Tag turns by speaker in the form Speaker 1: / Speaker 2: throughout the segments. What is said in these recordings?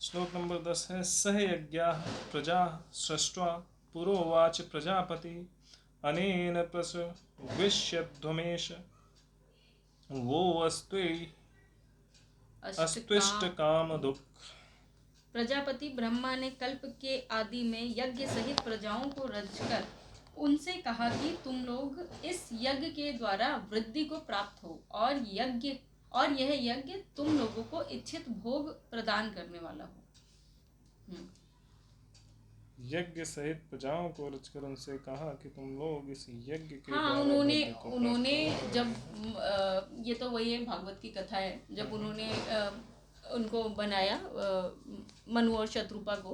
Speaker 1: श्लोक नंबर 10 है। सह यज्ञाः प्रजा सृष्ट्वा पुरोवाच प्रजापति अनेन प्रसविष्यध्वमेश वो अस्त्विष्ट काम दुख।
Speaker 2: प्रजापति ब्रह्मा ने कल्प के आदि में यज्ञ सहित प्रजाओं को रचकर उनसे कहा कि तुम लोग इस यज्ञ के द्वारा वृद्धि को प्राप्त हो और यह यज्ञ तुम लोगों को इच्छित भोग प्रदान करने वाला हो।
Speaker 1: यज्ञ सहित प्रजाओं को रचकर उनसे कहा कि तुम लोग इस यज्ञ के
Speaker 2: हाँ,
Speaker 1: द्वारा
Speaker 2: उन्होंने जब ये तो वही है, भागवत की कथा है, जब उन्होंने उनको बनाया मनु और शत्रुपा को,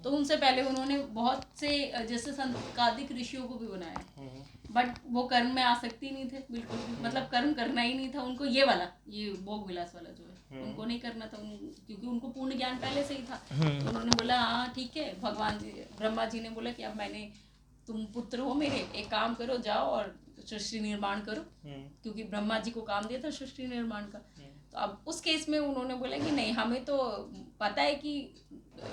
Speaker 2: तो उनसे पहले उन्होंने बहुत से जैसे संकादिक ऋषियों को भी बनाया, बट वो कर्म में आसक्ति नहीं थे बिल्कुल भी, मतलब कर्म करना ही नहीं था उनको, ये भोग विलास वाला जो है उनको नहीं करना था, क्योंकि उनको पूर्ण ज्ञान पहले से ही था। तो उन्होंने बोला हाँ ठीक है, भगवान जी ब्रह्मा जी ने बोला कि अब तुम पुत्र हो मेरे, एक काम करो, जाओ और सृष्टि निर्माण करो, क्योंकि ब्रह्मा जी को काम दिया था सृष्टि निर्माण का। तो अब उस केस में उन्होंने बोला कि नहीं, हमें तो पता है कि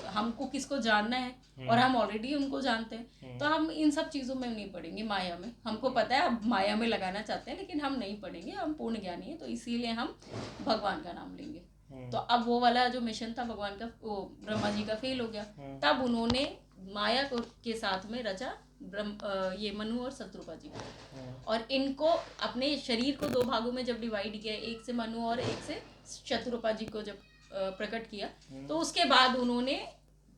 Speaker 2: हमको किसको जानना है और हम ऑलरेडी उनको जानते हैं, तो हम इन सब चीज़ों में नहीं पढ़ेंगे, माया में हमको पता है, अब माया में लगाना चाहते हैं लेकिन हम नहीं पढ़ेंगे, हम पूर्ण ज्ञानी है, तो इसीलिए हम भगवान का नाम लेंगे। तो अब वो वाला जो मिशन था भगवान का, वो ब्रह्मा जी का फेल हो गया। तब उन्होंने माया के साथ में रचा ये मनु और शत्रुपा जी को, और इनको अपने शरीर को दो भागों में जब डिवाइड किया, एक से मनु और एक से शत्रुपा जी को जब प्रकट किया, तो उसके बाद उन्होंने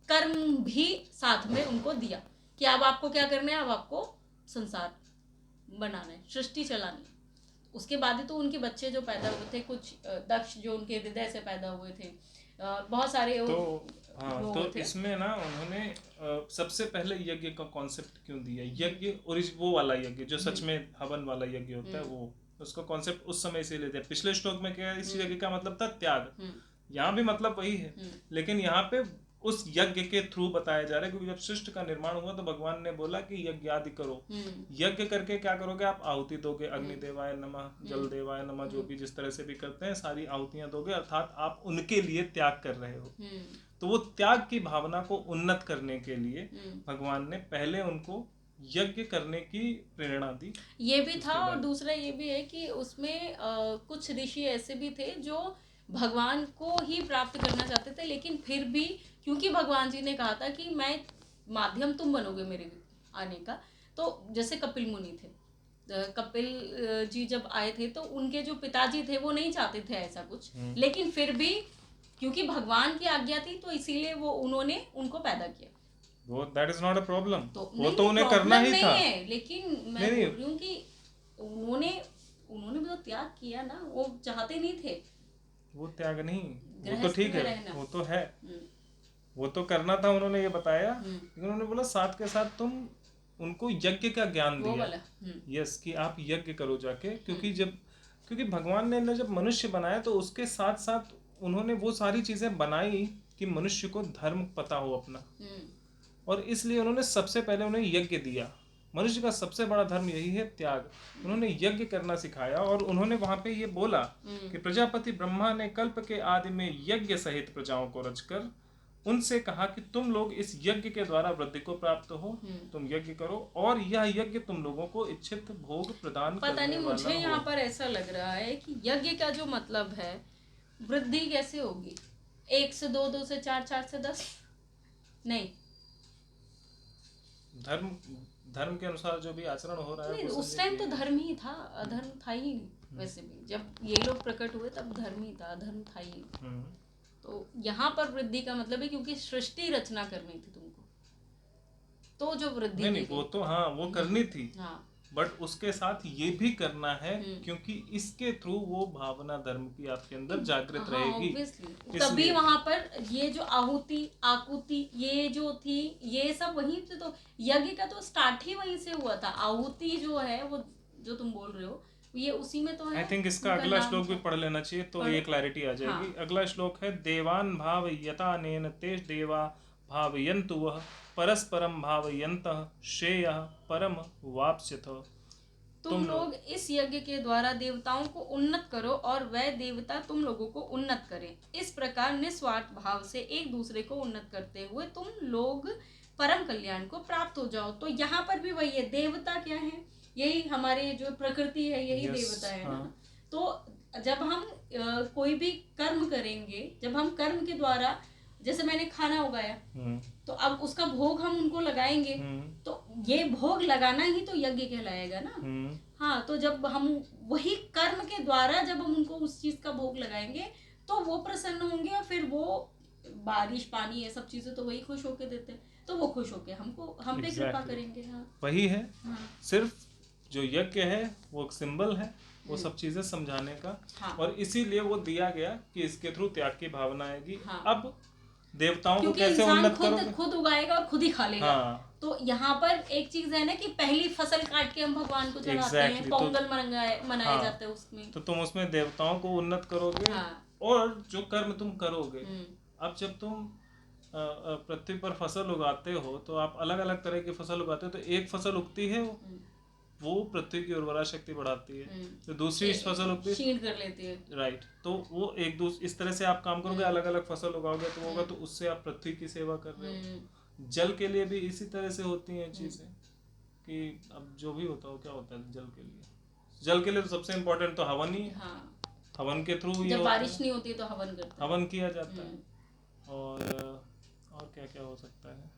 Speaker 2: कर्म भी साथ में उनको दिया कि अब आपको क्या करना है, अब आपको संसार बनाना है, सृष्टि चलानी है। उसके बाद ही तो उनके बच्चे जो पैदा हुए थे, कुछ दक्ष जो उनके हृदय से पैदा हुए थे, बहुत सारे
Speaker 1: तो इसमें ना उन्होंने सबसे पहले यज्ञ का कॉन्सेप्ट क्यों दिया? यज्ञ वो वाला यज्ञ जो सच में हवन वाला यज्ञ होता है, वो उसका कॉन्सेप्ट उस समय से लेते हैं। पिछले श्लोक में क्या, इस यज्ञ का मतलब था त्याग, यहाँ भी मतलब वही है, लेकिन यहाँ पे उस यज्ञ के थ्रू बताया जा रहा है, क्योंकि जब सृष्टि का निर्माण हुआ तो भगवान ने बोला कि यज्ञ आदि करो। यज्ञ करके क्या करोगे? आप आहुति दोगे, अग्नि देवाय नमः, जल देवाय नमः, जो भी जिस तरह से भी करते हैं, सारी आहुतियां दोगे, अर्थात आप उनके लिए त्याग कर रहे हो। तो वो त्याग की भावना को उन्नत करने के लिए भगवान ने पहले उनको यज्ञ करने की प्रेरणा दी।
Speaker 2: ये भी था, और दूसरा ये भी है कि उसमें कुछ ऋषि ऐसे भी थे जो भगवान को ही प्राप्त करना चाहते थे, लेकिन फिर भी क्योंकि भगवान जी ने कहा था कि मैं माध्यम तुम बनोगे मेरे आने का, तो जैसे कपिल मुनि थे, कपिल जी जब आए थे तो उनके जो पिताजी थे वो नहीं चाहते थे ऐसा कुछ, लेकिन फिर भी क्योंकि भगवान की आज्ञा थी तो इसीलिए वो उन्होंने उनको पैदा किया।
Speaker 1: वो that is not a problem, वो
Speaker 2: तो
Speaker 1: उन्हें करना ही था।
Speaker 2: है, लेकिन मैं बोल रही हूँ कि उन्होंने भी तो त्याग किया ना, वो चाहते नहीं थे।
Speaker 1: वो त्याग नहीं, वो तो ठीक है, वो तो है, वो तो करना था, उन्होंने ये बताया, लेकिन उन्होंने बोला साथ के साथ तुम उनको यज्ञ का ज्ञान दिया। यस, कि आप यज्ञ करो जाके, क्योंकि भगवान ने जब मनुष्य बनाया तो उसके साथ साथ उन्होंने वो सारी चीजें बनाई कि मनुष्य को धर्म पता हो अपना, और इसलिए उन्होंने सबसे पहले उन्हें यज्ञ दिया। मनुष्य का सबसे बड़ा धर्म यही है, त्याग। उन्होंने यज्ञ करना सिखाया, और उन्होंने वहां पे ये बोला कि प्रजापति ब्रह्मा ने कल्प के आदि में यज्ञ सहित प्रजाओं को रचकर उनसे कहा कि तुम लोग इस यज्ञ के द्वारा वृद्धि को प्राप्त हो, तुम यज्ञ करो, और यह यज्ञ तुम लोगों को इच्छित भोग प्रदान करने वाला हो।
Speaker 2: पता नहीं, मुझे यहाँ पर ऐसा लग रहा है कि यज्ञ का जो मतलब है, वृद्धि कैसे होगी? 1 से 2, 2 से 4, 4 से 10 नहीं,
Speaker 1: धर्म के अनुसार जो भी आचरण हो रहा है,
Speaker 2: उस टाइम तो धर्म ही था, अधर्म था ही नहीं। वैसे भी जब ये लोग प्रकट हुए तब धर्म ही था, अधर्म था ही नहीं। तो यहाँ पर वृद्धि का मतलब है क्योंकि सृष्टि रचना करनी थी तुमको, तो जो वृद्धि
Speaker 1: नहीं, वो तो हाँ, वो करनी थी, बट उसके साथ ये भी करना है क्योंकि इसके थ्रू वो भावना धर्म की आपके अंदर जागृत रहेगी।
Speaker 2: तभी वहां पर ये जो आहुति आकुति ये जो थी, ये सब वहीं से, तो यज्ञ का तो स्टार्ट ही वहीं से हुआ था। आहुति जो है, वो जो तुम बोल रहे हो, ये उसी में तो है।
Speaker 1: आई थिंक इसका अगला श्लोक भी पढ़ लेना चाहिए, तो ये क्लैरिटी आ जाएगी। अगला श्लोक है, देवान भावयतानेन तेज देवा भावयन्तु वह परस्परम भावयन्तः श्रेयः परम वाप्स्यथ।
Speaker 2: तुम लोग इस यज्ञ के द्वारा देवताओं को उन्नत करो और वह देवता तुम लोगों को उन्नत करें। इस प्रकार निस्वार्थ भाव से एक दूसरे को उन्नत करते हुए तुम लोग परम कल्याण को प्राप्त हो जाओ। तो यहाँ पर भी वही है, देवता क्या है, यही हमारे जो प्रकृति है, यही देवता है ना। तो जब हम कोई भी कर्म करेंगे, जब हम कर्म के द्वारा, जैसे मैंने खाना उगाया तो अब उसका भोग हम उनको लगाएंगे, तो ये भोग लगाना ही तो यज्ञ कहलाएगा ना। हाँ, तो जब हम वही कर्म के द्वारा जब हम उनको उस चीज का भोग लगाएंगे तो वो प्रसन्न होंगे, और फिर वो बारिश पानी ये सब चीजें तो वही खुश होके देते हैं, तो वो खुश होके हमको हम पे कृपा करेंगे। हाँ,
Speaker 1: वही है। सिर्फ जो यज्ञ है वो एक सिंबल है वो सब चीजें समझाने का। और इसीलिए वो दिया गया कि इसके थ्रू त्याग की भावना आएगी। अब देवताओं को कैसे उन्नत करोगे?
Speaker 2: खुद उगाएगा और खुद ही खा लेगा। तो यहाँ पर एक चीज है ना कि पहली फसल काट के हम भगवान को चढ़ाते हैं, पोंगल मनाया जाता है उसमें।
Speaker 1: तो तुम उसमें देवताओं को उन्नत करोगे। और जो कर्म तुम करोगे, अब जब तुम पृथ्वी पर फसल उगाते हो तो आप अलग अलग तरह की फसल उगाते हो। तो एक फसल उगती है वो पृथ्वी की उर्वरा शक्ति बढ़ाती है, तो दूसरी फसल उगती है
Speaker 2: क्षीण कर लेती है।
Speaker 1: राइट। तो वो एक दूसरे इस तरह से आप काम करोगे, अलग अलग फसल उगाओगे तो होगा, तो उससे आप पृथ्वी की सेवा कर रहे हो। जल के लिए भी इसी तरह से होती हैं चीजें कि अब जो भी होता हो, क्या होता है जल के लिए? जल के लिए तो सबसे इम्पोर्टेंट तो हवन ही है। हवन के थ्रू
Speaker 2: जब बारिश नहीं होती तो हवन करते हैं,
Speaker 1: हवन किया जाता है। और क्या क्या हो सकता है?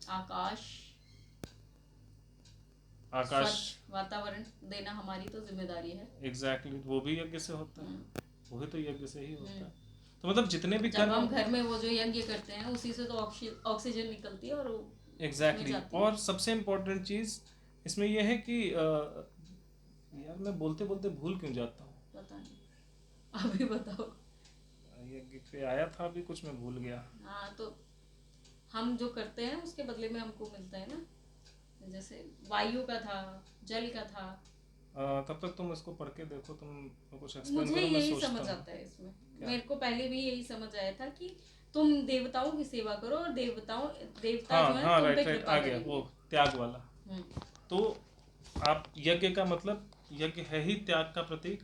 Speaker 1: आकाश
Speaker 2: वातावरण देना हमारी तो जिम्मेदारी है।
Speaker 1: एग्जैक्टली, वो भी यज्ञ से होता है, वो भी तो यज्ञ से ही होता है। तो मतलब जितने भी
Speaker 2: जब हम घर में वो जो यज्ञ करते हैं उसी से तो ऑक्सीजन निकलती है और
Speaker 1: एग्जैक्टली। और सबसे इम्पोर्टेंट चीज इसमें यह है कि यार मैं बोलते बोलते भूल क्यों जाता हूँ,
Speaker 2: पता नहीं, अभी बताओ।
Speaker 1: यज्ञ पे आया था, अभी कुछ मैं भूल गया।
Speaker 2: हाँ, तो हम जो करते हैं उसके बदले में हमको मिलता है ना, जैसे वायु का था, जल का था।
Speaker 1: तब तक तुम इसको पढ़ के देखो, तुम कुछ एक्सप्लेन करो।
Speaker 2: मुझे यही समझ आता है इसमें, मेरे को पहले भी यही समझ आया था कि तुम देवताओं की सेवा करो और देवता जो है तुम पे कृपा
Speaker 1: आ गया वो त्याग वाला। तो आप यज्ञ का मतलब, यज्ञ है ही त्याग का प्रतीक।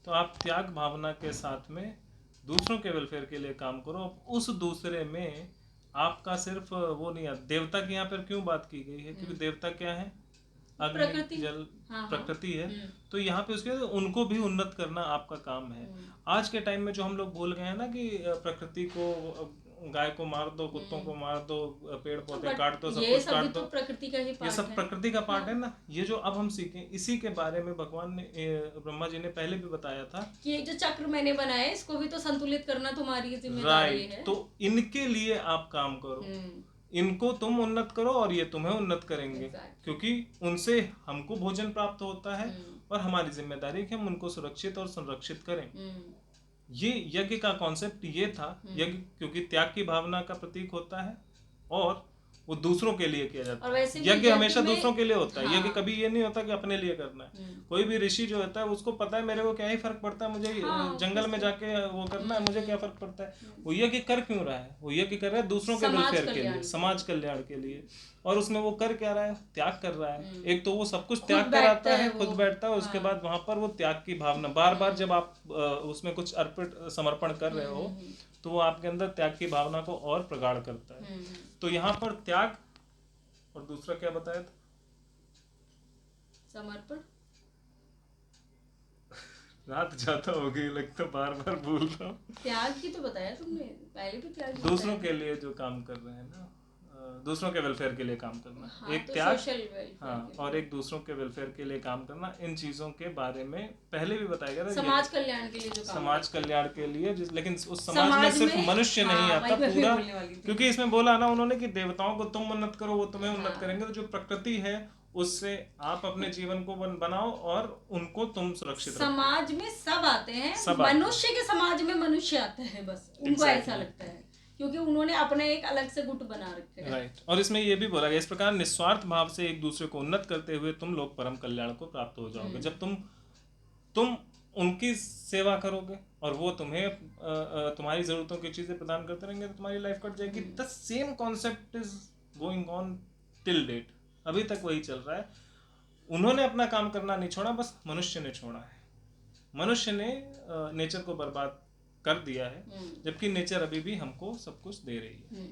Speaker 1: तो आप त्याग भावना के साथ में दूसरों के वेलफेयर के लिए काम करो। उस दूसरे में आपका सिर्फ वो नहीं है। देवता की यहाँ पर क्यों बात की गई है? क्योंकि देवता क्या है? अग्नि, जल, प्रकृति है। तो यहाँ पे उसके उनको भी उन्नत करना आपका काम है। आज के टाइम में जो हम लोग भूल गए हैं ना कि प्रकृति को, गाय को मार दो, कुत्तों को मार दो, पेड़ पौधे काट दो, सब कुछ काट दो,
Speaker 2: प्रकृति का ही पार्ट है।
Speaker 1: ये सब प्रकृति का पार्ट है ना। ये जो अब हम सीखें, इसी के बारे में भगवान ने, ब्रह्मा जी ने पहले भी बताया था
Speaker 2: कि ये जो चक्र मैंने बनाया है इसको भी तो संतुलित करना तुम्हारी जिम्मेदारी है।
Speaker 1: तो इनके लिए आप काम करो, इनको तुम उन्नत करो और ये तुम्हें उन्नत करेंगे। क्योंकि उनसे हमको भोजन प्राप्त होता है और हमारी जिम्मेदारी है कि हम उनको सुरक्षित और संरक्षित करें। ये यज्ञ का कॉन्सेप्ट ये था। यज्ञ क्योंकि त्याग की भावना का प्रतीक होता है और वो दूसरों के लिए किया जाता है। यज्ञ हमेशा दूसरों के लिए होता है। यज्ञ कभी ये नहीं होता कि अपने लिए करना है। कोई भी ऋषि जो होता है उसको पता है मेरे को क्या ही फर्क पड़ता है, मुझे जंगल में जाके वो करना है, मुझे क्या फर्क पड़ता है। वो यज्ञ कर क्यों रहा है? वो यज्ञ कर रहा है दूसरों के वेलफेयर के लिए, समाज कल्याण के लिए। और उसमें वो कर क्या रहा है? त्याग कर रहा है। एक तो वो सब कुछ त्याग कर आता है, खुद बैठता है, उसके बाद वहां पर वो त्याग की भावना बार बार जब आप उसमें कुछ अर्पित समर्पण कर रहे हो तो वो आपके अंदर त्याग की भावना को और प्रगाढ़ करता है। तो यहाँ पर त्याग और दूसरा क्या बताया था?
Speaker 2: समर्पण।
Speaker 1: रात जाता हो गई लगता, बार बार भूल रहा हूँ।
Speaker 2: त्याग की तो बताया तुमने पहले भी। त्याग
Speaker 1: दूसरों के लिए जो काम कर रहे हैं ना, दूसरों के वेलफेयर के लिए काम करना।
Speaker 2: हाँ,
Speaker 1: एक
Speaker 2: तो
Speaker 1: त्याग, और एक दूसरों के वेलफेयर के लिए काम करना। इन चीजों के बारे में पहले भी बताया गया था।
Speaker 2: समाज कल्याण के लिए जो काम,
Speaker 1: समाज कल्याण के लिए लेकिन उस समाज में सिर्फ मनुष्य नहीं आता पूरा। क्योंकि इसमें बोला ना उन्होंने कि देवताओं को तुम उन्नत करो, वो तुम्हें उन्नत करेंगे। तो जो प्रकृति है उससे आप अपने जीवन को बनाओ और उनको तुम सुरक्षित रखो।
Speaker 2: समाज में सब आते हैं, मनुष्य के समाज में मनुष्य आते हैं, बस उनको ऐसा लगता है क्योंकि उन्होंने अपने एक अलग से गुट बना रखे हैं।
Speaker 1: राइट। और इसमें ये भी बोला गया, इस प्रकार निस्वार्थ भाव से एक दूसरे को उन्नत करते हुए तुम लोग परम कल्याण को प्राप्त हो जाओगे। जब तुम उनकी सेवा करोगे और वो तुम्हें तुम्हारी जरूरतों की चीजें प्रदान करते रहेंगे तो तुम्हारी लाइफ कट जाएगी। The same concept is going on till date, अभी तक वही चल रहा है। उन्होंने अपना काम करना नहीं छोड़ा, बस मनुष्य ने छोड़ा है। मनुष्य ने नेचर को बर्बाद कर दिया है, जबकि नेचर अभी भी हमको सब कुछ दे रही है।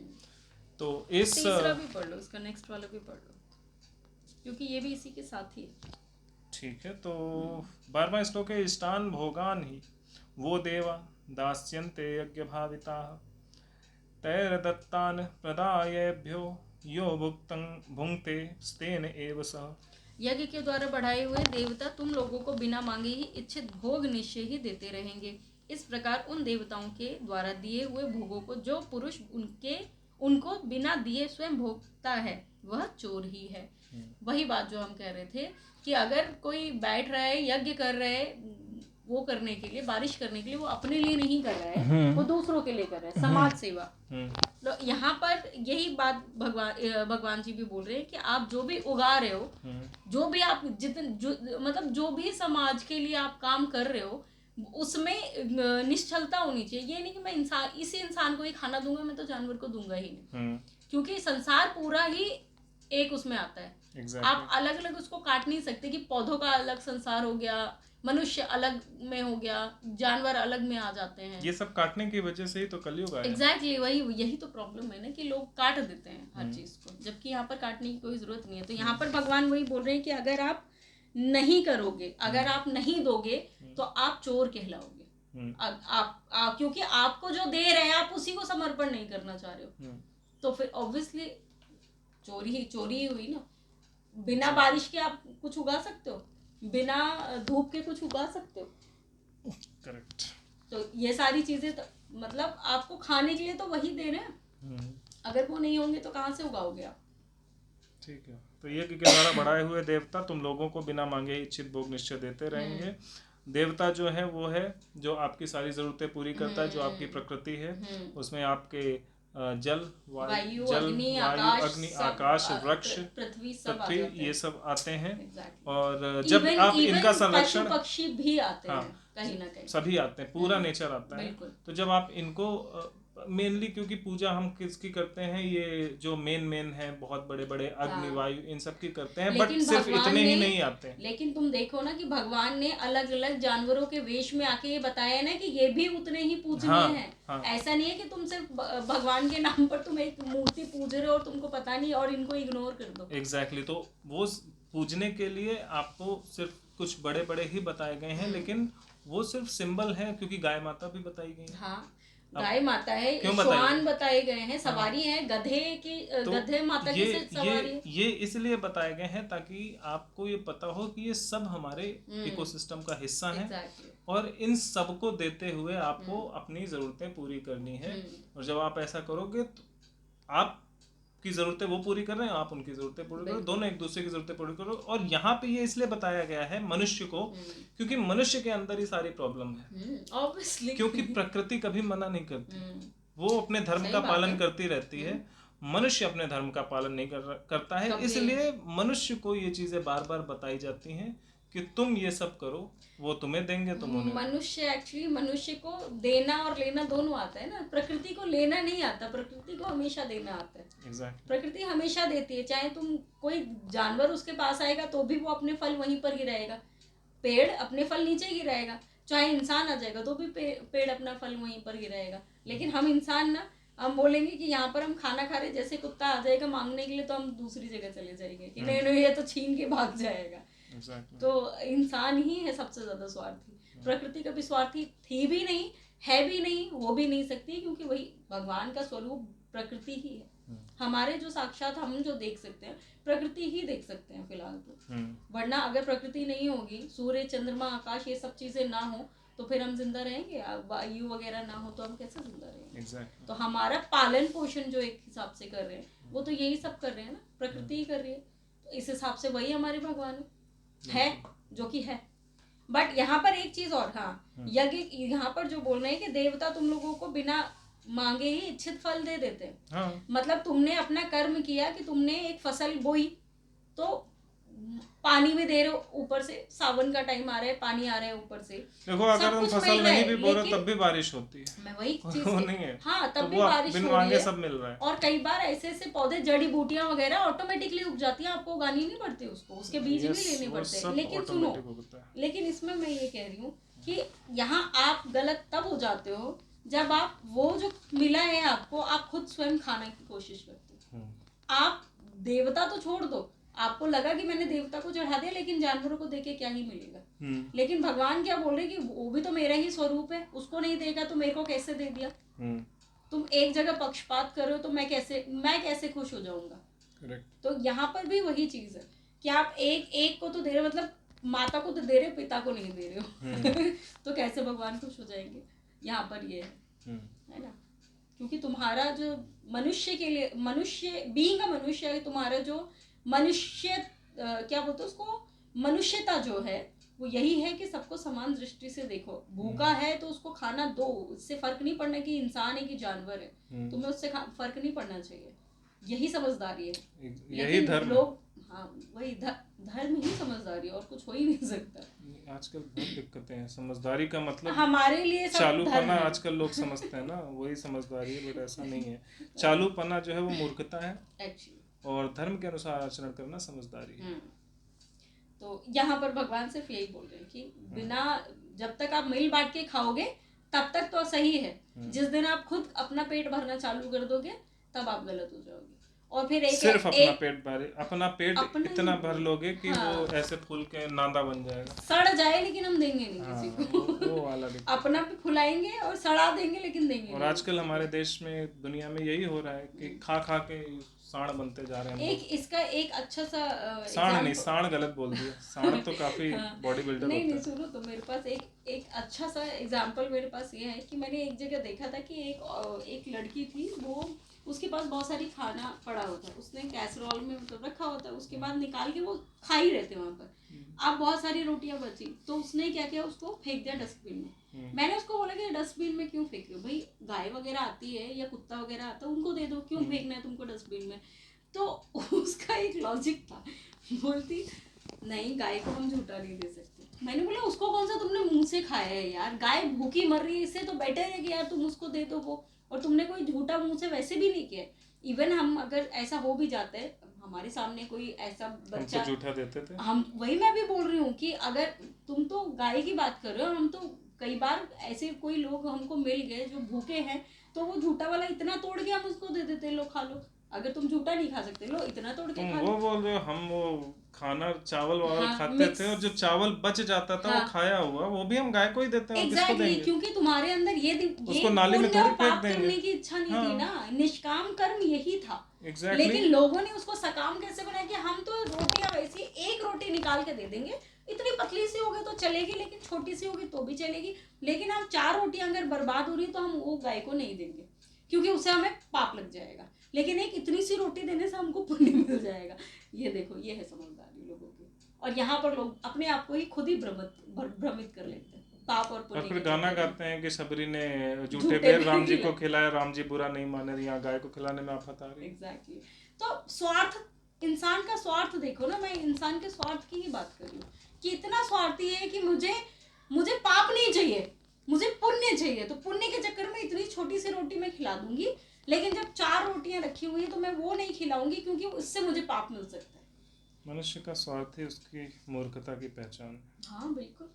Speaker 1: तो इस
Speaker 2: तीसरा भी पढ़ लो, इसका नेक्स्ट वाला भी पढ़ लो, क्योंकि ये भी इसी के साथ ही है।
Speaker 1: ठीक है, तो 12वां श्लोक है, इष्टान भोगान ही वो देवा दास्यन्ते यज्ञ भाविता तैर्दत्तान प्रदायेभ्यो यो भुक्तं भुंक्ते स्तेन एव सः।
Speaker 2: यज्ञ के द्वारा बढ़ाए हुए देवता तुम लोगों को बिना मांगे ही इच्छित भोग निश्चय ही देते रहेंगे। इस प्रकार उन देवताओं के द्वारा दिए हुए भोगों को जो पुरुष उनको बिना दिए स्वयं भोगता है वह चोर ही है। वही बात जो हम कह रहे थे कि अगर कोई बैठ रहा है, यज्ञ कर रहा है, वो करने के लिए, बारिश करने के लिए, वो अपने लिए नहीं कर रहा है, वो दूसरों के लिए कर रहा है, समाज सेवा। तो यहाँ पर यही बात भगवान जी भी बोल रहे हैं कि आप जो भी उगा रहे हो, जो भी आप मतलब जो भी समाज के लिए आप काम कर रहे हो, उसमें निश्चलता होनी चाहिए। ये नहीं कि मैं इसी इंसान को ही खाना दूंगा, मैं तो जानवर को दूंगा ही नहीं, क्योंकि संसार पूरा ही एक उसमें आता है। Exactly. आप अलग अलग उसको काट नहीं सकते कि पौधों का अलग संसार हो गया, मनुष्य अलग में हो गया, जानवर अलग में आ जाते हैं।
Speaker 1: ये सब काटने की वजह से ही तो कलयुग आया।
Speaker 2: एग्जैक्टली यही तो प्रॉब्लम है ना, कि लोग काट देते हैं हर चीज को, जबकि यहाँ पर काटने की कोई जरूरत नहीं है। तो यहाँ पर भगवान वही बोल रहे हैं कि अगर आप नहीं करोगे, अगर आप नहीं दोगे, तो आप चोर कहलाओगे। आप क्योंकि आपको जो दे रहे हैं आप उसी को समर्पण नहीं करना चाह रहे हो, तो फिर ऑब्वियसली चोरी ही हुई ना। बिना बारिश के आप कुछ उगा सकते हो, बिना धूप के कुछ उगा सकते हो।
Speaker 1: करेक्ट।
Speaker 2: तो ये सारी चीजें तो मतलब आपको खाने के लिए तो वही दे रहे हैं, अगर वो नहीं होंगे तो कहाँ से उगाओगे आप।
Speaker 1: ठीक है, तो यज्ञ के द्वारा बढ़ाए हुए देवता तुम लोगों को बिना मांगे ही इच्छित भोग निश्चय देते रहेंगे। देवता जो है वो है जो आपकी सारी जरूरतें पूरी करता है, जो आपकी प्रकृति है, उसमें आपके जल, वायु, अग्नि, आकाश, वृक्ष, पृथ्वी, ये सब आते हैं। और जब आप इनका संरक्षण,
Speaker 2: पक्षी भी आते हैं कहीं ना कहीं,
Speaker 1: सभी आते हैं, पूरा नेचर आता है। तो जब आप इनको मेनली, क्योंकि पूजा हम किसकी करते हैं, ये जो मेन है बहुत बड़े बड़े अग्नि, वायु, इन सब की करते हैं, बट सिर्फ इतने ही नहीं आते।
Speaker 2: लेकिन तुम देखो ना कि भगवान ने अलग अलग जानवरों के वेश में आके ये बताया ना कि ये भी उतने ही पूजनीय हैं। ऐसा नहीं है कि तुम सिर्फ भगवान के नाम पर तुम एक मूर्ति पूज रहे हो और तुमको पता नहीं और इनको इग्नोर कर दो।
Speaker 1: एग्जैक्टली। तो वो पूजने के लिए आपको सिर्फ कुछ बड़े बड़े ही बताए गए हैं, लेकिन वो सिर्फ सिंबल है, क्योंकि गाय माता भी बताई गई है।
Speaker 2: गाय माता है, श्वान बताए गए हैं, सवारी है, गधे की, तो गधे माता की सवारी है।
Speaker 1: ये इसलिए बताए गए हैं ताकि आपको ये पता हो कि ये सब हमारे इकोसिस्टम का हिस्सा है, और इन सब को देते हुए आपको अपनी जरूरतें पूरी करनी है। और जब आप ऐसा करोगे तो आप की जरूरतें वो पूरी कर रहे हैं, आप उनकी जरूरतें पूरी करो, दोनों एक दूसरे की जरूरतें पूरी करो। और यहाँ पे ये इसलिए बताया गया है मनुष्य को, क्योंकि मनुष्य के अंदर ही सारी प्रॉब्लम है।
Speaker 2: ऑब्वियसली,
Speaker 1: क्योंकि प्रकृति कभी मना नहीं करती, वो अपने धर्म का पालन करती रहती है, मनुष्य अपने धर्म का पालन नहीं करता है। इसलिए मनुष्य को ये चीजें बार बार बताई जाती हैं कि तुम ये सब करो, वो तुम्हें देंगे, तुम उन्हें।
Speaker 2: मनुष्य को देना और लेना दोनों आता है ना। प्रकृति को लेना नहीं आता, प्रकृति को हमेशा देना आता है।
Speaker 1: Exactly.
Speaker 2: प्रकृति हमेशा देती है, चाहे तुम कोई जानवर उसके पास आएगा तो भी वो अपने फल वहीं पर गिराएगा, पेड़ अपने फल नीचे गिराएगा, चाहे इंसान आ जाएगा तो भी पेड़ अपना फल वहीं पर गिराएगा। लेकिन हम इंसान ना, हम बोलेंगे कि यहाँ पर हम खाना खा रहे, जैसे कुत्ता आ जाएगा मांगने के लिए तो हम दूसरी जगह चले जाएंगे कि नहीं ये तो छीन के भाग जाएगा।
Speaker 1: Exactly.
Speaker 2: तो इंसान ही है सबसे ज्यादा स्वार्थी। प्रकृति कभी स्वार्थी थी भी नहीं, है भी नहीं, हो भी नहीं सकती, क्योंकि वही भगवान का स्वरूप प्रकृति ही है। हमारे जो साक्षात हम जो देख सकते हैं प्रकृति ही देख सकते हैं फिलहाल तो। वरना अगर प्रकृति नहीं होगी, सूर्य, चंद्रमा, आकाश, ये सब चीजें ना हो तो फिर हम जिंदा रहेंगे? वायु वगैरह ना हो तो हम कैसे जिंदा रहेंगे?
Speaker 1: Exactly.
Speaker 2: तो हमारा पालन पोषण जो एक हिसाब से कर रहे हैं वो तो यही सब कर रहे हैं ना, प्रकृति ही कर रही है। तो इस हिसाब से वही हमारे भगवान है जो कि है। बट यहाँ पर एक चीज और, यज्ञ यहाँ पर जो बोल रहे हैं कि देवता तुम लोगों को बिना मांगे ही इच्छित फल दे देते हैं। मतलब तुमने अपना कर्म किया कि तुमने एक फसल बोई, तो पानी भी दे रहे हो, ऊपर से सावन का टाइम आ रहा है, पानी आ रहा है ऊपर से।
Speaker 1: देखो अगर तुम फसल नहीं भी बो रहे तब भी बारिश होती है।
Speaker 2: मैं वही चीज
Speaker 1: वो नहीं है,
Speaker 2: हाँ तब
Speaker 1: तो
Speaker 2: भी
Speaker 1: वो
Speaker 2: बारिश
Speaker 1: बिन
Speaker 2: हो रही
Speaker 1: मांगे
Speaker 2: है।
Speaker 1: सब मिल रहा है।
Speaker 2: और कई बार ऐसे ऐसे पौधे, जड़ी बूटियां वगैरह ऑटोमेटिकली उग जाती हैं, आपको उगानी नहीं पड़ती उसको, उसके बीज भी लेने पड़ते। लेकिन सुनो, लेकिन इसमें मैं ये कह रही हूँ कि यहाँ आप गलत तब हो जाते हो जब आप वो जो मिला है आपको, आप खुद स्वयं खाने की कोशिश करते हो। आप देवता तो छोड़ दो, आपको लगा कि मैंने देवता को चढ़ा दिया, लेकिन जानवरों को देके क्या ही मिलेगा। लेकिन भगवान क्या बोल रहे कि वो भी तो मेरा ही स्वरूप है, उसको नहीं देगा तो मेरे को कैसे दे दिया। तुम एक जगह पक्षपात करो तो मैं कैसे खुश हो जाऊंगा। Correct. तो यहाँ पर भी वही चीज है कि आप एक को तो दे रहे हो, मतलब माता को तो दे रहे हो, पिता को नहीं दे रहे हो। तो कैसे भगवान खुश हो जाएंगे। यहाँ पर ये है ना, क्योंकि तुम्हारा जो मनुष्य के लिए, मनुष्य बीइंग का मनुष्य है, तुम्हारा जो मनुष्य क्या बोलते हैं उसको, मनुष्यता जो है वो यही है कि सबको समान दृष्टि से देखो। भूखा है तो उसको खाना दो, इससे फर्क नहीं पड़ना कि इंसान है कि जानवर है, तुम्हें उससे फर्क नहीं पड़ना चाहिए। यही समझदारी है, यही धर्म। लोग हाँ वही धर्म ही समझदारी, और कुछ हो ही नहीं सकता।
Speaker 1: आजकल बहुत दिक्कतें हैं, समझदारी का मतलब
Speaker 2: हमारे लिए
Speaker 1: चालूपना आजकल लोग समझते हैं ना, वही समझदारी है, बट ऐसा नहीं है। चालूपना जो है वो मूर्खता है, और धर्म के अनुसार आचरण करना समझदारी है।
Speaker 2: तो यहाँ पर भगवान सिर्फ यही बोल रहे हैं कि बिना, जब तक आप मिल बांट के खाओगे तब तक तो सही है, जिस दिन आप खुद अपना पेट भरना चालू कर दोगे तब आप गलत हो जाओगे। और फिर
Speaker 1: सिर्फ अपना पेट भरे, अपना पेट इतना भर लोगे कि वो ऐसे फूल के नादा बन जाएगा,
Speaker 2: सड़ जाए, लेकिन हम देंगे नहीं किसी को। वो वाला अपना भी फुलाएंगे और सड़ा देंगे, लेकिन देंगे।
Speaker 1: और आजकल हमारे देश में, दुनिया में यही हो रहा है कि खा खा के सांड बनते जा रहे हैं।
Speaker 2: इसका एक अच्छा सा
Speaker 1: सांड नहीं, सांड गलत बोल दिया, सांड तो काफी बॉडी बिल्डर होता है।
Speaker 2: नहीं सुनो, तो मेरे पास एक अच्छा सा एग्जांपल मेरे पास ये है कि मैंने एक जगह देखा था कि एक लड़की थी, वो उसके पास बहुत सारी खाना पड़ा होता है, उसने कैसरोल में मतलब रखा होता है, उसके बाद निकाल के वो खा ही रहते वहाँ पर। अब बहुत सारी रोटियां बची, तो उसने क्या किया, उसको फेंक दिया डस्टबिन में। मैंने उसको बोला कि डस्टबिन में क्यों फेंक रहे हो भाई, गाय वगैरह आती है या कुत्ता वगैरह आता है, उनको दे दो, क्यों फेंकना है तुमको डस्टबिन में। तो उसका एक लॉजिक था, बोलती नहीं गाय को हम झूठा नहीं दे सकते। मैंने बोला उसको कौन सा तुमने मुंह से खाया है यार, गाय भूखी मर रही है, इससे तो बेटर है कि यार तुम उसको दे दो वो, और तुमने कोई झूठा मुंह से वैसे भी नहीं किया। इवन हम अगर ऐसा हो भी जाता है, हमारे सामने कोई ऐसा बच्चा,
Speaker 1: झूठा देते थे
Speaker 2: हम, वही मैं भी बोल रही हूँ कि अगर तुम तो गाय की बात कर रहे हो, हम तो कई बार ऐसे कोई लोग हमको मिल गए जो भूखे हैं, तो वो झूठा वाला इतना तोड़ के हम उसको दे देते, लो खा लो, अगर तुम झूठा नहीं खा सकते लो इतना तोड़ के खा लो।
Speaker 1: वो बोल रहे हो, हम वो खाना चावल खाते थे, और जो चावल बच जाता था वो खाया हुआ, वो भी हम गाय को ही देते हैं। किसको देंगे?
Speaker 2: क्योंकि तुम्हारे अंदर ये
Speaker 1: उसको नाली में थोड़ी फेंक देंगे।
Speaker 2: करने की इच्छा नहीं थी ना, निष्काम कर्म यही था।
Speaker 1: Exactly.
Speaker 2: लेकिन लोगों ने उसको सकाम कैसे बनाया कि हम तो रोटियां वैसी एक रोटी निकाल के दे देंगे, इतनी पतली सी होगी तो चलेगी, लेकिन छोटी सी होगी तो भी चलेगी, लेकिन हम 4 रोटियां अगर बर्बाद हो रही तो हम वो गाय को नहीं देंगे, क्योंकि उससे हमें पाप लग जाएगा, लेकिन एक इतनी सी रोटी देने से हमको पुण्य मिल जाएगा। ये देखो, ये है समझदारी लोगों की। और यहाँ पर लोग अपने आप को ही खुद ही भ्रमित कर लेते हैं, पाप और पुण्य।
Speaker 1: और फिर गाना गाते हैं कि शबरी ने झूठे बेर राम जी को खिलाया, राम जी बुरा नहीं माने, यहाँ गाय को खिलाने में आफत आ रही।
Speaker 2: एग्जैक्टली। तो स्वार्थ, इंसान का स्वार्थ देखो ना, मैं इंसान के स्वार्थ की ही बात कर रही हूँ कि इतना स्वार्थी है कि मुझे पाप नहीं चाहिए, मुझे पुण्य चाहिए, तो पुण्य के चक्कर में इतनी छोटी सी रोटी मैं खिला दूंगी, लेकिन जब 4 रोटियां रखी हुई है तो मैं वो नहीं खिलाऊंगी, क्योंकि उससे मुझे पाप मिल सकता है।
Speaker 1: मनुष्य का स्वार्थ ही उसकी मूर्खता की पहचान।
Speaker 2: हाँ बिल्कुल।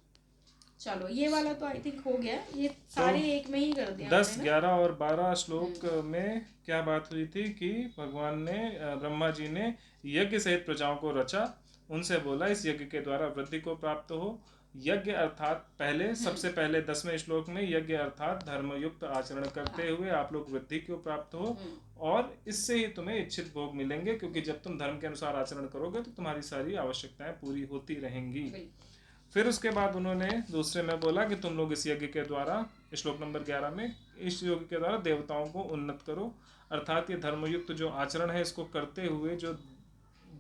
Speaker 2: चलो ये वाला तो आई थिंक हो गया, ये सारे तो एक में ही कर दिया।
Speaker 1: 10, 11 और 12 श्लोक में क्या बात हुई थी कि भगवान ने, ब्रह्मा जी ने यज्ञ सहित प्रजाओं को रचा, उनसे बोला इस यज्ञ के द्वारा वृद्धि को प्राप्त हो। यज्ञ अर्थात सबसे पहले 10वें श्लोक में यज्ञ अर्थात धर्मयुक्त आचरण करते हुए आप लोग वृद्धि को प्राप्त हो, और इससे ही तुम्हें इच्छित भोग मिलेंगे, क्योंकि जब तुम धर्म के अनुसार आचरण करोगे तो तुम्हारी सारी आवश्यकताएं पूरी होती रहेंगी। फिर उसके बाद उन्होंने दूसरे में बोला कि तुम लोग इस यज्ञ के द्वारा, श्लोक नंबर 11 में, इस यज्ञ के द्वारा देवताओं को उन्नत करो, अर्थात ये धर्मयुक्त जो आचरण है इसको करते हुए जो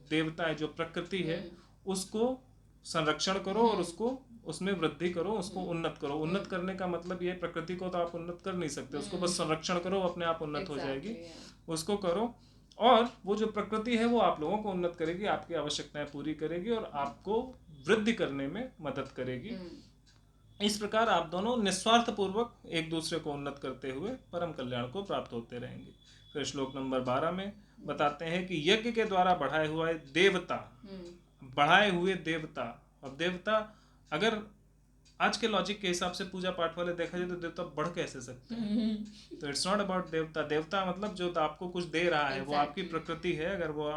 Speaker 1: देवताएं, जो प्रकृति है उसको संरक्षण करो, और उसको उसमें वृद्धि करो, उसको उन्नत करो। उन्नत करने का मतलब ये, प्रकृति को तो आप उन्नत कर नहीं सकते, उसको बस संरक्षण करो, अपने आप उन्नत हो जाएगी, उसको करो। और वो जो प्रकृति है वो आप लोगों को उन्नत करेगी, आपकी आवश्यकताएं पूरी करेगी और आपको वृद्धि करने में मदद करेगी। इस प्रकार आप दोनों निस्वार्थ पूर्वक एक दूसरे को उन्नत करते हुए परम कल्याण को प्राप्त होते रहेंगे। फिर श्लोक नंबर 12 में बताते हैं कि यज्ञ के द्वारा बढ़ाए हुए देवता, अब देवता अगर आज के लॉजिक के हिसाब से पूजा पाठ वाले देखा जाए तो देवता बढ़ कैसे सकते हैं? तो इट्स नॉट अबाउट देवता मतलब जो आपको कुछ दे रहा है वो आपकी प्रकृति है। अगर वो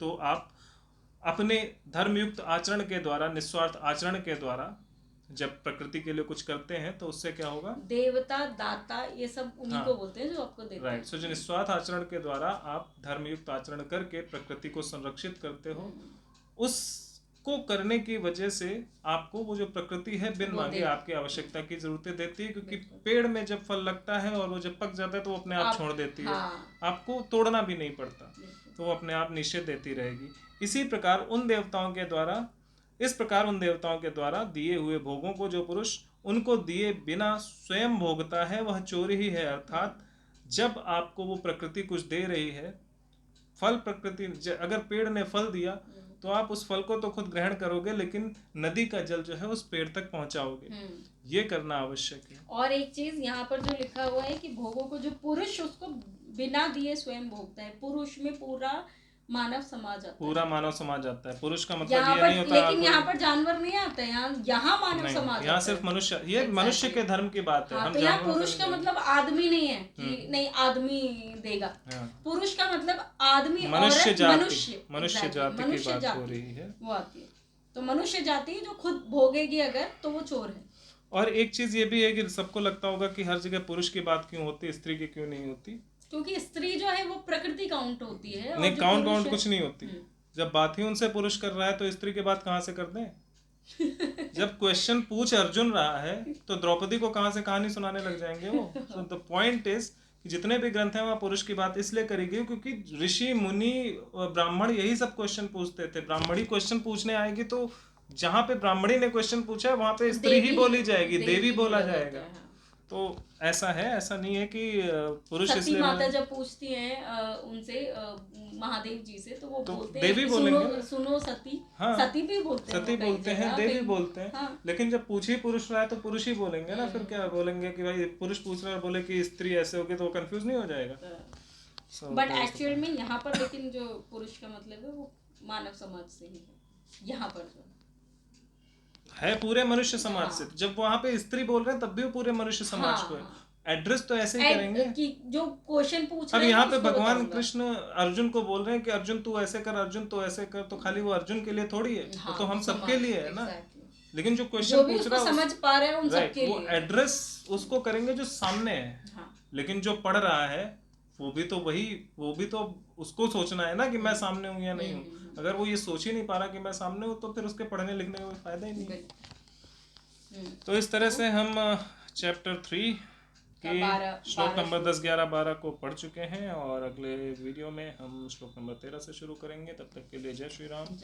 Speaker 1: तो आप अपने धर्मयुक्त आचरण के द्वारा, निस्वार्थ आचरण के द्वारा जब प्रकृति के लिए कुछ करते हैं तो उससे क्या होगा?
Speaker 2: देवता, दाता, ये सब उन्हीं को बोलते हैं जो आपको देते हैं।
Speaker 1: राइट। सो जो निस्वार्थ आचरण के द्वारा आप धर्मयुक्त आचरण करके प्रकृति को संरक्षित करते हो, उसको करने की वजह से आपको वो जो प्रकृति है बिन मांगे आपकी आवश्यकता की जरूरतें देती है। क्योंकि पेड़ में जब फल लगता है और वो जब पक जाता है तो वो अपने आप छोड़ देती है, आपको तोड़ना भी नहीं पड़ता, तो वो अपने आप निषेध देती रहेगी। इसी प्रकार उन देवताओं के द्वारा दिए हुए भोगों को जो पुरुष उनको दिए बिना स्वयं भोगता है वह चोरी ही है। अर्थात जब आपको वो प्रकृति कुछ दे रही है, फल प्रकृति, अगर पेड़ ने फल दिया तो आप उस फल को तो खुद ग्रहण करोगे लेकिन नदी का जल जो है उस पेड़ तक पहुंचाओगे। ये करना आवश्यक है।
Speaker 2: और एक चीज यहाँ पर जो लिखा हुआ है कि भोगों को जो पुरुष उसको बिना दिए स्वयं भोगता है, पुरुष में पूरा मानव समाज आता है।
Speaker 1: पुरुष का मतलब ये नहीं होता,
Speaker 2: लेकिन यहाँ पर जानवर नहीं आता है, यहाँ मानव समाज,
Speaker 1: यहाँ सिर्फ मनुष्य, ये मनुष्य के धर्म की बात है।
Speaker 2: हाँ, तो यहाँ पुरुष का मतलब आदमी नहीं है कि नहीं आदमी देगा, पुरुष का मतलब आदमी,
Speaker 1: मनुष्य जाति की बात हो रही है,
Speaker 2: वो आती है। तो मनुष्य जाति जो खुद भोगेगी अगर, तो वो चोर है।
Speaker 1: और एक चीज ये भी है कि सबको लगता होगा कि हर जगह पुरुष की बात क्यों होती है, स्त्री की क्यों नहीं होती?
Speaker 2: क्योंकि स्त्री जो है वो प्रकृति काउंट होती है।
Speaker 1: नहीं, काउंट कुछ नहीं होती। जब बात ही उनसे पुरुष कर रहा है तो स्त्री की बात कहाँ से कर दें? जब क्वेश्चन पूछ अर्जुन रहा है तो द्रौपदी को कहाँ से कहानी सुनाने लग जाएंगे वो? सो द पॉइंट इज कि जितने भी ग्रंथ हैं वहाँ पुरुष की बात इसलिए करी गई क्योंकि ऋषि मुनि ब्राह्मण यही सब क्वेश्चन पूछते थे। ब्राह्मणी क्वेश्चन पूछने आएगी तो जहाँ पे ब्राह्मणी ने क्वेश्चन पूछा है वहाँ पे स्त्री ही बोली जाएगी, देवी बोला जाएगा। तो ऐसा है, ऐसा नहीं है कि पुरुष
Speaker 2: इसलिए माता जब पूछती हैं उनसे महादेव जी से तो वो बोलते हैं
Speaker 1: देवी बोलेंगे,
Speaker 2: सुनो सती।
Speaker 1: हाँ,
Speaker 2: सती भी बोलते हैं,
Speaker 1: देवी बोलते हैं। हाँ। लेकिन जब पूछ ही पुरुष रहा है तो पुरुष ही बोलेंगे ना। फिर क्या बोलेंगे कि भाई पुरुष पूछ रहा है, बोले कि स्त्री ऐसे होगी तो वो कंफ्यूज नहीं हो जाएगा?
Speaker 2: बट एक्चुअल में यहाँ पर लेकिन जो पुरुष का मतलब है वो मानव समाज से ही है। यहाँ पर जो
Speaker 1: है पूरे मनुष्य समाज से। जब वहां पे स्त्री बोल रहे हैं तब भी वो पूरे मनुष्य समाज को है। एड्रेस तो ऐसे ही करेंगे
Speaker 2: कि जो क्वेश्चन पूछ रहे
Speaker 1: हैं। अब यहाँ पे भगवान कृष्ण अर्जुन को बोल रहे हैं कि अर्जुन तू ऐसे कर, अर्जुन तू ऐसे कर, तो खाली वो अर्जुन के लिए थोड़ी है, वो तो हम सबके लिए है ना। लेकिन जो क्वेश्चन पूछ रहा है
Speaker 2: समझ पा रहे हैं उन सबके लिए,
Speaker 1: वो एड्रेस उसको करेंगे जो सामने है। लेकिन जो पढ़ रहा है वो भी तो उसको सोचना है ना कि मैं सामने हूँ या नहीं हूँ। अगर वो ये सोच ही नहीं पा रहा कि मैं सामने हूँ तो फिर उसके पढ़ने लिखने का कोई फायदा ही नहीं है। तो इस तरह से हम चैप्टर 3 के श्लोक नंबर 10, 11, 12 को पढ़ चुके हैं और अगले वीडियो में हम श्लोक नंबर 13 से शुरू करेंगे। तब तक के लिए जय श्री राम।